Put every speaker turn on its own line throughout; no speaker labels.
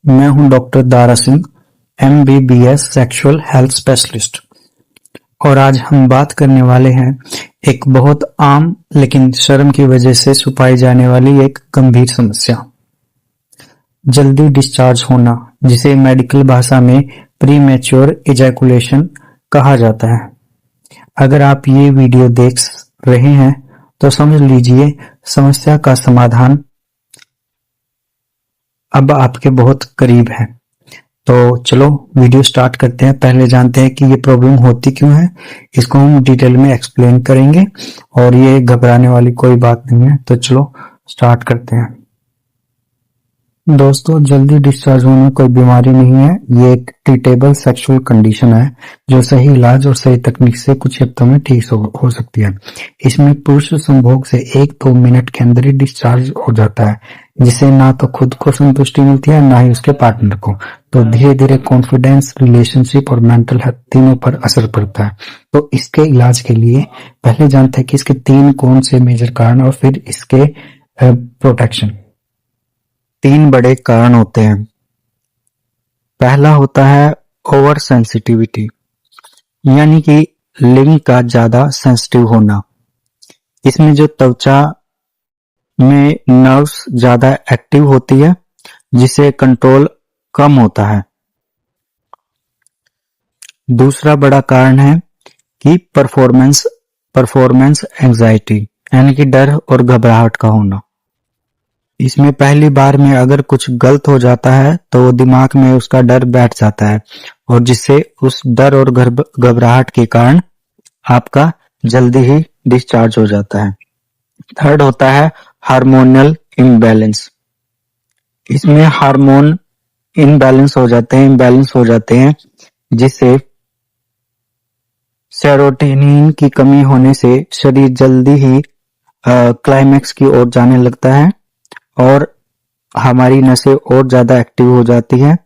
मैं हूं doctor Dara Singh, MBBS sexual health specialist. और आज हम बात करने वाले हैं एक बहुत आम लेकिन शर्म की वजह से छुपाई जाने वाली एक गंभीर समस्या, जल्दी डिस्चार्ज होना, जिसे मेडिकल भाषा में प्रीमेच्योर इजैकुलेशन कहा जाता है। अगर आप ये वीडियो देख रहे हैं तो समझ लीजिए समस्या का समाधान अब आपके बहुत करीब है। तो चलो वीडियो स्टार्ट करते हैं। पहले जानते हैं कि ये प्रॉब्लम होती क्यों है। इसको हम डिटेल में एक्सप्लेन करेंगे और ये घबराने वाली कोई बात नहीं है। तो चलो स्टार्ट करते हैं। दोस्तों, जल्दी डिस्चार्ज होना कोई बीमारी नहीं है, ये एक ट्रीटेबल सेक्सुअल कंडीशन है जो सही इलाज और सही तकनीक से कुछ हफ्तों में ठीक हो सकती है। इसमें पुरुष संभोग से 1-2 मिनट के अंदर ही डिस्चार्ज हो जाता है, जिससे ना तो खुद को संतुष्टि मिलती है ना ही उसके पार्टनर को। तो धीरे धीरे कॉन्फिडेंस, रिलेशनशिप और मेंटल हेल्थ तीनों पर असर पड़ता है। तो इसके इलाज के लिए पहले जानते हैं कि इसके 3 कौन से मेजर कारण और फिर इसके प्रोटेक्शन। 3 बड़े कारण होते हैं। पहला होता है ओवर सेंसिटिविटी, यानी कि लिंग का ज्यादा सेंसिटिव होना। इसमें जो त्वचा में नर्व्स ज्यादा एक्टिव होती है, जिससे कंट्रोल कम होता है। दूसरा बड़ा कारण है कि परफॉर्मेंस एंजाइटी, यानी कि डर और घबराहट का होना। इसमें पहली बार में अगर कुछ गलत हो जाता है तो दिमाग में उसका डर बैठ जाता है और जिससे उस डर और घबराहट के कारण आपका जल्दी ही डिस्चार्ज हो जाता है। थर्ड होता है हार्मोनल इम्बैलेंस। इसमें हार्मोन इम्बैलेंस हो जाते हैं जिससे सेरोटोनिन की कमी होने से शरीर जल्दी ही क्लाइमैक्स की ओर जाने लगता है और हमारी नसें और ज्यादा एक्टिव हो जाती है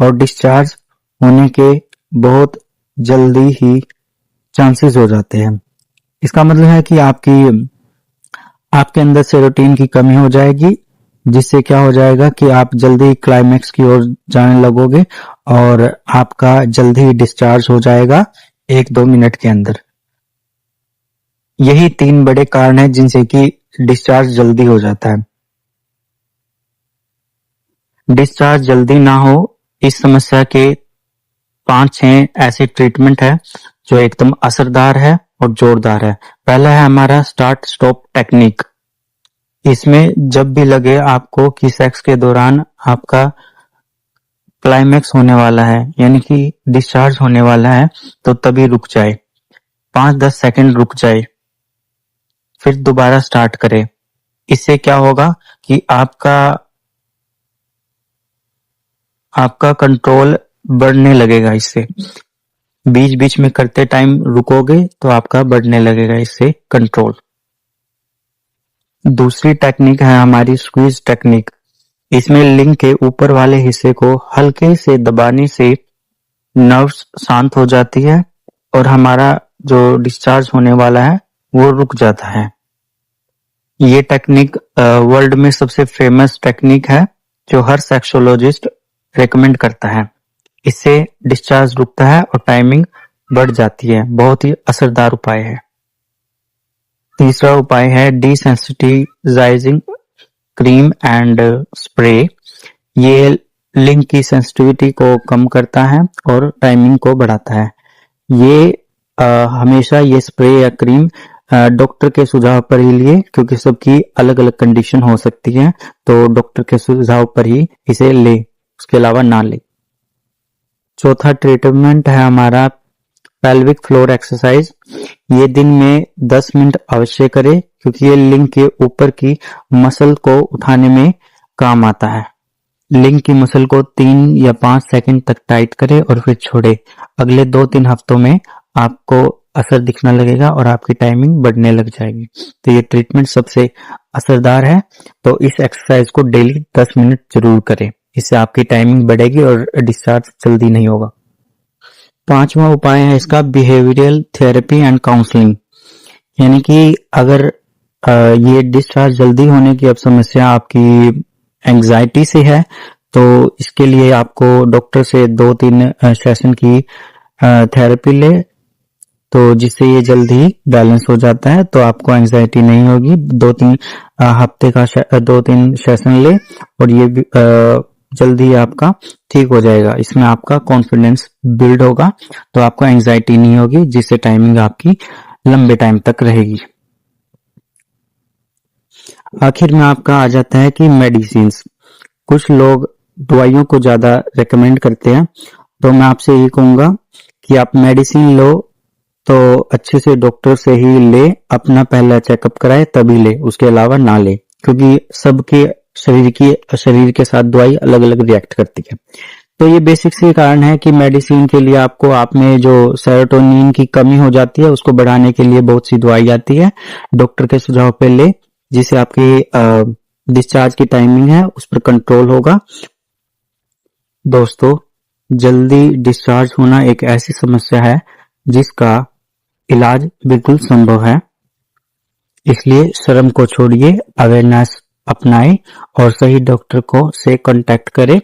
और डिस्चार्ज होने के बहुत जल्दी ही चांसेस हो जाते हैं। इसका मतलब है कि आपके अंदर सेरोटोनिन की कमी हो जाएगी, जिससे क्या हो जाएगा कि आप जल्दी क्लाइमैक्स की ओर जाने लगोगे और आपका जल्दी ही डिस्चार्ज हो जाएगा 1-2 मिनट के अंदर। यही 3 बड़े कारण हैं जिनसे कि डिस्चार्ज जल्दी हो जाता है। डिस्चार्ज जल्दी ना हो, इस समस्या के 5-6 ऐसे ट्रीटमेंट है जो एकदम असरदार है और जोरदार है। पहला है हमारा स्टार्ट स्टॉप टेक्निक। इसमें जब भी लगे आपको कि सेक्स के दौरान आपका क्लाइमैक्स होने वाला है, यानी कि डिस्चार्ज होने वाला है, तो तभी रुक जाए, 5-10 सेकंड रुक जाए, फिर दोबारा स्टार्ट करे। इससे क्या होगा कि आपका कंट्रोल बढ़ने लगेगा। इससे बीच बीच में करते टाइम रुकोगे तो आपका बढ़ने लगेगा इससे कंट्रोल। दूसरी टेक्निक है हमारी स्क्वीज टेक्निक। इसमें लिंग के ऊपर वाले हिस्से को हल्के से दबाने से नर्व्स शांत हो जाती है और हमारा जो डिस्चार्ज होने वाला है वो रुक जाता है। ये टेक्निक वर्ल्ड में सबसे फेमस टेक्निक है जो हर सेक्सोलॉजिस्ट रेकमेंड करता है। इससे डिस्चार्ज रुकता है और टाइमिंग बढ़ जाती है। बहुत ही असरदार उपाय है। तीसरा उपाय है डिसेंसिटाइजिंग क्रीम एंड स्प्रे। ये लिंग की सेंसिटिविटी को कम करता है और टाइमिंग को बढ़ाता है। ये हमेशा ये स्प्रे या क्रीम डॉक्टर के सुझाव पर ही लिए, क्योंकि सबकी अलग अलग कंडीशन हो सकती है, तो डॉक्टर के सुझाव पर ही इसे ले, उसके अलावा ना ले। चौथा ट्रीटमेंट है हमारा पेल्विक फ्लोर एक्सरसाइज। ये दिन में 10 मिनट अवश्य करें, क्योंकि ये लिंग के ऊपर की मसल को उठाने में काम आता है। लिंग की मसल को 3 या 5 सेकंड तक टाइट करें और फिर छोड़े। अगले 2-3 हफ्तों में आपको असर दिखने लगेगा और आपकी टाइमिंग बढ़ने लग जाएगी। तो ये ट्रीटमेंट सबसे असरदार है। तो इस एक्सरसाइज को डेली 10 मिनट जरूर करें, इससे आपकी टाइमिंग बढ़ेगी और डिस्चार्ज जल्दी नहीं होगा। 5वां उपाय है इसका बिहेवियरल थेरेपी एंड काउंसलिंग। यानी कि अगर ये डिस्चार्ज जल्दी होने की अब समस्या आपकी एंजाइटी से है, तो इसके लिए आपको डॉक्टर से 2-3 सेशन की थेरेपी ले, तो जिससे ये जल्दी बैलेंस हो जाता है, तो आपको एंजाइटी नहीं होगी। 2-3 हफ्ते का 2-3 सेशन ले और ये भी जल्दी आपका ठीक हो जाएगा। इसमें आपका कॉन्फिडेंस बिल्ड होगा, तो आपको एंजाइटी नहीं होगी, जिससे टाइमिंग आपकी लंबे टाइम तक रहेगी। आखिर में आपका आ जाता है कि मेडिसिन। कुछ लोग दवाइयों को ज्यादा रेकमेंड करते हैं, तो मैं आपसे यही कहूंगा कि आप मेडिसिन लो तो अच्छे से डॉक्टर से ही ले, अपना पहला चेकअप कराए तभी ले, उसके अलावा ना ले, क्योंकि सबके शरीर के साथ दवाई अलग अलग रिएक्ट करती है। तो ये बेसिक सी कारण है कि मेडिसिन के लिए आपको आप में जो सेरोटोनिन की कमी हो जाती है उसको बढ़ाने के लिए बहुत सी दवाई आती है, डॉक्टर के सुझाव पे ले, जिससे आपकी डिस्चार्ज की टाइमिंग है उस पर कंट्रोल होगा। दोस्तों, जल्दी डिस्चार्ज होना एक ऐसी समस्या है जिसका इलाज बिल्कुल संभव है, इसलिए शर्म को छोड़िए, अवेयरनेस अपनाएं और सही डॉक्टर को से कांटेक्ट करें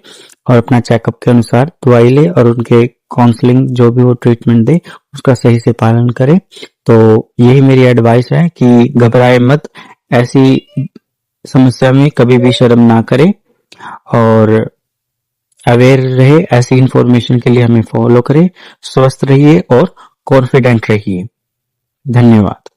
और अपना चेकअप के अनुसार दवाई ले और उनके काउंसलिंग जो भी वो ट्रीटमेंट दे उसका सही से पालन करें। तो यही मेरी एडवाइस है कि घबराए मत, ऐसी समस्या में कभी भी शर्म ना करें और अवेयर रहे। ऐसी इंफॉर्मेशन के लिए हमें फॉलो करें। स्वस्थ रहिए और कॉन्फिडेंट रहिए। धन्यवाद।